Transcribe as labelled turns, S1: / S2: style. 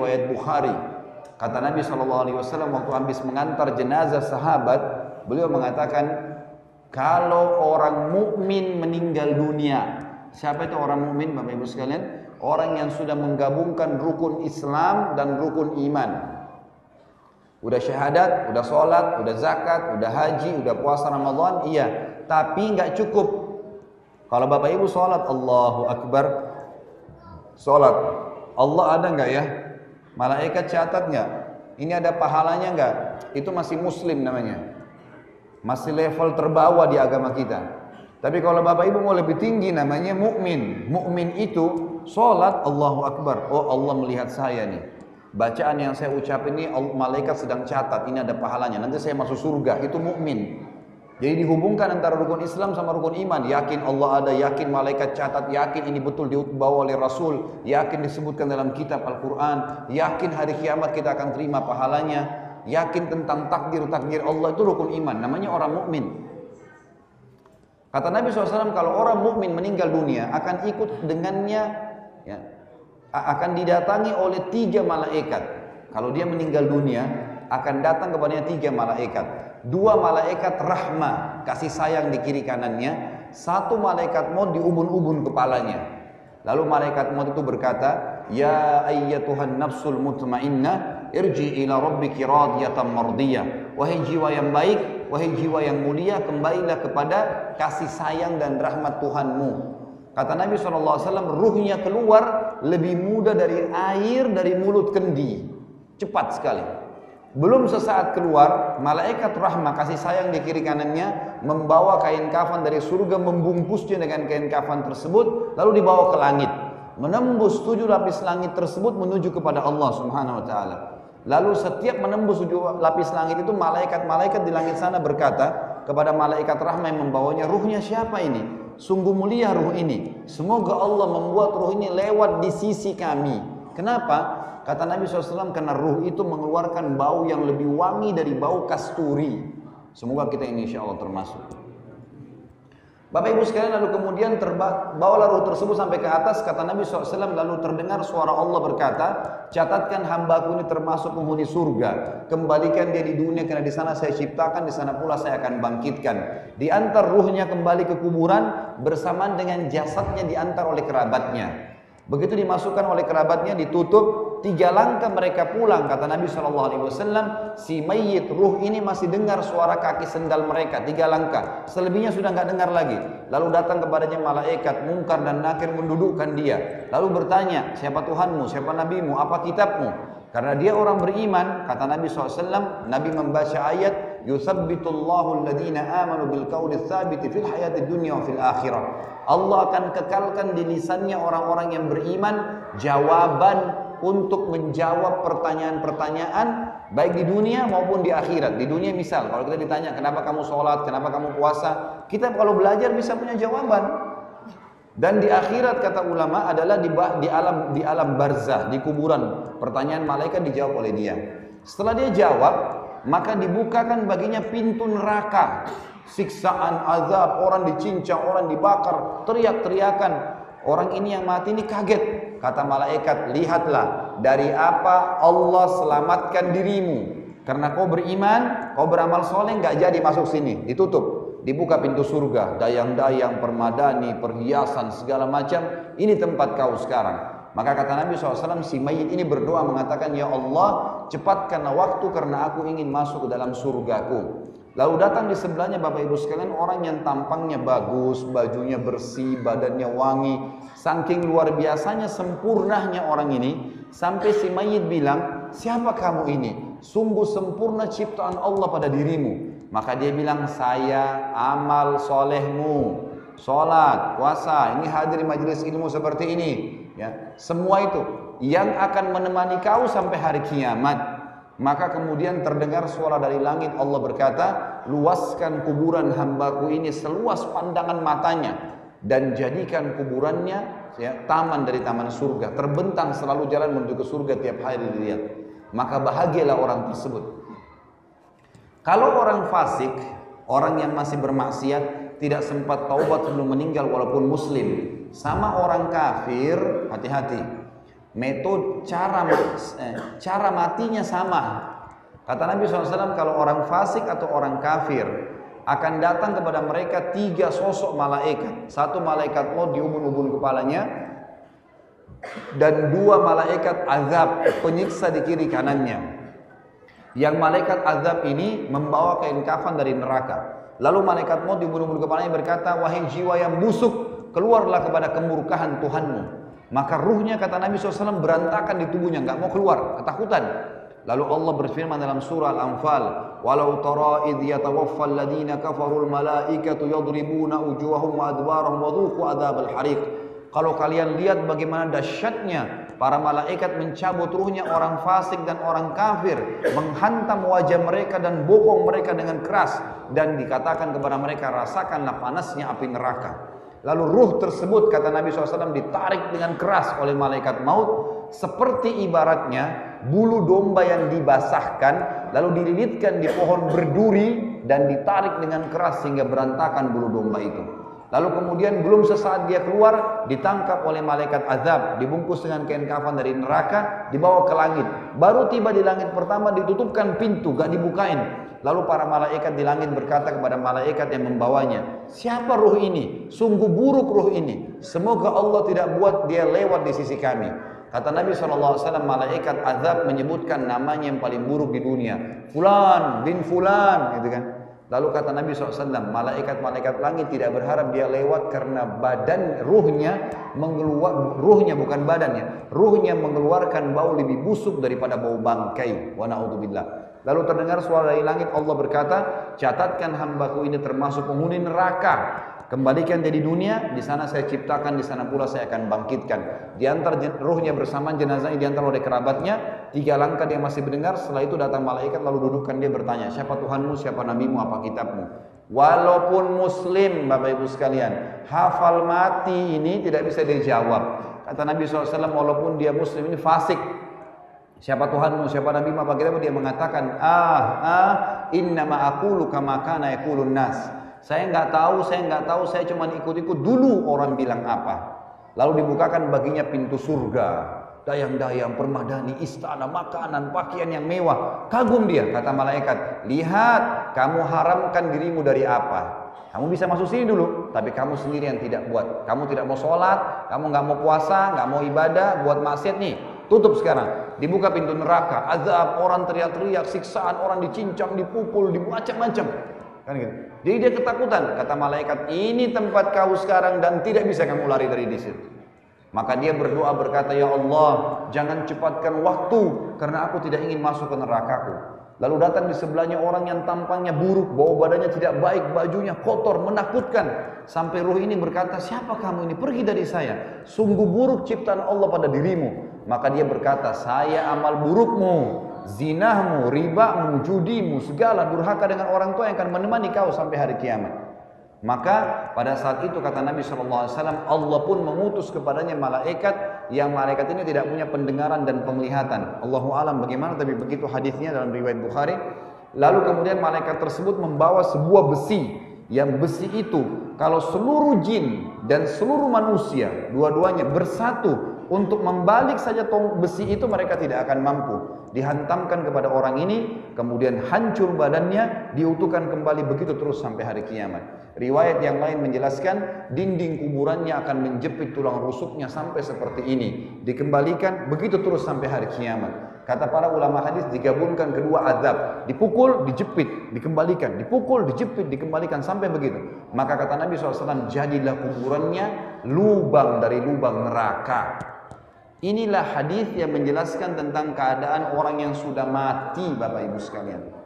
S1: riwayat Bukhari. Kata Nabi SAW waktu habis mengantar jenazah sahabat, beliau mengatakan, kalau orang mukmin meninggal dunia, siapa itu orang mukmin Bapak Ibu sekalian? Orang yang sudah menggabungkan rukun Islam dan rukun iman. Udah syahadat, udah sholat, udah zakat, udah haji, udah puasa Ramadan, iya. Tapi nggak cukup. Kalau Bapak Ibu sholat, Allahu Akbar, sholat, Allah ada nggak ya? Malaikat catat nggak? Ini ada pahalanya nggak? Itu masih muslim namanya. Masih level terbawah di agama kita. Tapi kalau Bapak Ibu mau lebih tinggi namanya mukmin. Mukmin itu sholat, Allahu Akbar. Oh, Allah melihat saya nih. Bacaan yang saya ucap ini malaikat sedang catat, ini ada pahalanya. Nanti saya masuk surga. Itu mukmin. Jadi dihubungkan antara rukun Islam sama rukun iman. Yakin Allah ada, yakin malaikat catat, yakin ini betul dibawa oleh Rasul, yakin disebutkan dalam kitab Al-Quran, yakin hari kiamat kita akan terima pahalanya, yakin tentang takdir Allah. Itu rukun iman. Namanya orang mukmin. Kata Nabi SAW, kalau orang mukmin meninggal dunia akan ikut dengannya, ya, akan didatangi oleh 3 malaikat. Kalau dia meninggal dunia akan datang kepadanya 3 malaikat. 2 malaikat rahmah, kasih sayang di kiri kanannya. 1 malaikat maut di ubun-ubun kepalanya. Lalu malaikat maut itu berkata, ya ayyatuhan nafsul mutmainnah, irji ila rabbiki radiyatan mardiyah. Wahai jiwa yang baik, wahai jiwa yang mulia, kembalilah kepada kasih sayang dan rahmat Tuhanmu. Kata Nabi SAW, ruhnya keluar lebih mudah dari air dari mulut kendi. Cepat sekali. Belum sesaat keluar, malaikat rahmah kasih sayang di kiri kanannya membawa kain kafan dari surga, membungkusnya dengan kain kafan tersebut, lalu dibawa ke langit. Menembus 7 lapis langit tersebut menuju kepada Allah Subhanahu wa Ta'ala. Lalu setiap menembus 7 lapis langit itu, malaikat-malaikat di langit sana berkata kepada malaikat rahmah yang membawanya, ruhnya siapa ini? Sungguh mulia ruh ini. Semoga Allah membuat ruh ini lewat di sisi kami. Kenapa? Kata Nabi SAW, karena ruh itu mengeluarkan bau yang lebih wangi dari bau kasturi. Semoga kita ini insya Allah termasuk. Bapak Ibu sekalian, lalu kemudian bawalah ruh tersebut sampai ke atas. Kata Nabi SAW, lalu terdengar suara Allah berkata, catatkan hambaku ini termasuk penghuni surga. Kembalikan dia di dunia karena di sana saya ciptakan, di sana pula saya akan bangkitkan. Diantar ruhnya kembali ke kuburan bersamaan dengan jasadnya diantar oleh kerabatnya. Begitu dimasukkan oleh kerabatnya, ditutup, 3 langkah mereka pulang. Kata Nabi SAW, si mayit ruh ini masih dengar suara kaki sendal mereka, 3 langkah. Selebihnya sudah nggak dengar lagi. Lalu datang kepadanya malaikat Munkar dan Nakir mendudukkan dia. Lalu bertanya, siapa Tuhanmu, siapa Nabimu, apa kitabmu? Karena dia orang beriman, kata Nabi SAW, Nabi membaca ayat, yuthabbitullahu alladhina amanu bil qawli tsabiti fil hayati dunya wa fil akhirah. Allah akan kekalkan di lisannya orang-orang yang beriman jawaban untuk menjawab pertanyaan-pertanyaan baik di dunia maupun di akhirat. Di dunia misal, kalau kita ditanya kenapa kamu sholat, kenapa kamu puasa, kita kalau belajar bisa punya jawaban. Dan di akhirat kata ulama adalah di alam barzah, di kuburan. Pertanyaan malaikat dijawab oleh dia. Setelah dia jawab, maka dibukakan baginya pintu neraka. Siksaan, azab, orang dicincang, orang dibakar, teriak-teriakan. Orang ini yang mati ini kaget. Kata malaikat, lihatlah dari apa Allah selamatkan dirimu. Karena kau beriman, kau beramal soleh, nggak jadi masuk sini, ditutup. Dibuka pintu surga, dayang-dayang, permadani, perhiasan, segala macam. Ini tempat kau sekarang. Maka kata Nabi SAW, si mayit ini berdoa mengatakan, ya Allah, cepatkanlah waktu karena aku ingin masuk ke dalam surgaku. Lalu datang di sebelahnya Bapak Ibu sekalian orang yang tampangnya bagus, bajunya bersih, badannya wangi. Saking luar biasanya sempurnanya orang ini, sampai si mayit bilang, siapa kamu ini? Sungguh sempurna ciptaan Allah pada dirimu. Maka dia bilang, saya amal solehmu, sholat, puasa, ini hadir di majelis ilmu seperti ini, ya. Semua itu yang akan menemani kau sampai hari kiamat. Maka kemudian terdengar suara dari langit, Allah berkata, luaskan kuburan hambaku ini seluas pandangan matanya dan jadikan kuburannya, ya, taman dari taman surga, terbentang selalu jalan menuju ke surga tiap hari dilihat. Maka bahagialah orang tersebut. Kalau orang fasik, orang yang masih bermaksiat, tidak sempat taubat sebelum meninggal walaupun muslim, sama orang kafir, hati-hati. metode cara matinya sama. Kata Nabi SAW, kalau orang fasik atau orang kafir akan datang kepada mereka 3 sosok malaikat. 1 malaikat maut di ubun-ubun kepalanya, dan 2 malaikat azab penyiksa di kiri kanannya. Yang malaikat azab ini membawa kain kafan dari neraka. Lalu malaikat maut di ubun-ubun kepalanya berkata, wahai jiwa yang busuk, keluarlah kepada kemurkaan Tuhanmu. Maka ruhnya, kata Nabi SAW, berantakan di tubuhnya, nggak mau keluar, ketakutan. Lalu Allah berfirman dalam surah Al-Anfal, walau tara idh yatawaffa alladhina kafarul malaikatu yadribuna wujuhahum wa adbarahum wa dhuqu adzabal hariq. Kalau kalian lihat bagaimana dahsyatnya para malaikat mencabut ruhnya orang fasik dan orang kafir, menghantam wajah mereka dan bokong mereka dengan keras, dan dikatakan kepada mereka, rasakanlah panasnya api neraka. Lalu ruh tersebut, kata Nabi SAW, ditarik dengan keras oleh malaikat maut, seperti ibaratnya bulu domba yang dibasahkan, lalu dililitkan di pohon berduri, dan ditarik dengan keras sehingga berantakan bulu domba itu. Lalu kemudian belum sesaat dia keluar, ditangkap oleh malaikat azab, dibungkus dengan kain kafan dari neraka, dibawa ke langit. Baru tiba di langit pertama, ditutupkan pintu, gak dibukain. Lalu para malaikat di langit berkata kepada malaikat yang membawanya, siapa ruh ini? Sungguh buruk ruh ini. Semoga Allah tidak buat dia lewat di sisi kami. Kata Nabi SAW, malaikat azab menyebutkan namanya yang paling buruk di dunia. Fulan bin Fulan, gitu kan. Lalu kata Nabi SAW, malaikat-malaikat langit tidak berharap dia lewat karena badan ruhnya bukan badannya, ruhnya mengeluarkan bau lebih busuk daripada bau bangkai. Wa na'udzubillah. Lalu terdengar suara dari langit, Allah berkata, catatkan hambaku ini termasuk penghuni neraka. Kembalikan dia di dunia, di sana saya ciptakan, di sana pula saya akan bangkitkan. Diantar ruhnya bersama jenazahnya, diantar oleh kerabatnya. 3 langkah dia masih mendengar, setelah itu datang malaikat lalu dudukkan dia bertanya, siapa Tuhanmu, siapa nabimu, apa kitabmu? Walaupun muslim, Bapak Ibu sekalian, hafal mati ini tidak bisa dijawab. Kata Nabi SAW, walaupun dia muslim ini fasik, siapa Tuhanmu, siapa nabimu, apa kitabmu, dia mengatakan, innama aqulu kama kana yaqulun nas. Saya nggak tahu, saya cuma ikut-ikut dulu orang bilang apa. Lalu dibukakan baginya pintu surga, dayang-dayang, permadani, istana, makanan, pakaian yang mewah. Kagum dia, kata malaikat, lihat kamu haramkan dirimu dari apa. Kamu bisa masuk sini dulu, tapi kamu sendiri yang tidak buat. Kamu tidak mau sholat, kamu nggak mau puasa, nggak mau ibadah, buat maksiat nih. Tutup sekarang. Dibuka pintu neraka, azab, orang teriak-teriak, siksaan, orang dicincang, dipukul, macam-macam. Kan gitu. Jadi dia ketakutan, kata malaikat, ini tempat kau sekarang dan tidak bisa kamu lari dari di situ. Maka dia berdoa berkata, ya Allah, jangan cepatkan waktu karena aku tidak ingin masuk ke nerakaku. Lalu datang di sebelahnya orang yang tampangnya buruk, bau badannya tidak baik, bajunya kotor, menakutkan. Sampai ruh ini berkata, siapa kamu ini? Pergi dari saya. Sungguh buruk ciptaan Allah pada dirimu. Maka dia berkata, saya amal burukmu, zinahmu, ribamu, judimu, segala durhaka dengan orang tua yang akan menemani kau sampai hari kiamat. Maka pada saat itu kata Nabi SAW, Allah pun mengutus kepadanya malaikat, yang malaikat ini tidak punya pendengaran dan penglihatan. Allahu alam bagaimana, tapi begitu hadisnya dalam riwayat Bukhari. Lalu kemudian malaikat tersebut membawa sebuah besi, yang besi itu kalau seluruh jin dan seluruh manusia dua-duanya bersatu untuk membalik saja besi itu, mereka tidak akan mampu. Dihantamkan kepada orang ini, kemudian hancur badannya, diutuhkan kembali, begitu terus sampai hari kiamat. Riwayat yang lain menjelaskan dinding kuburannya akan menjepit tulang rusuknya sampai seperti ini, dikembalikan begitu terus sampai hari kiamat. Kata para ulama hadis, digabungkan kedua azab, dipukul, dijepit, dikembalikan, dipukul, dijepit, dikembalikan sampai begitu. Maka kata Nabi SAW, jadilah kuburannya lubang dari lubang neraka. Inilah hadis yang menjelaskan tentang keadaan orang yang sudah mati, Bapak Ibu sekalian.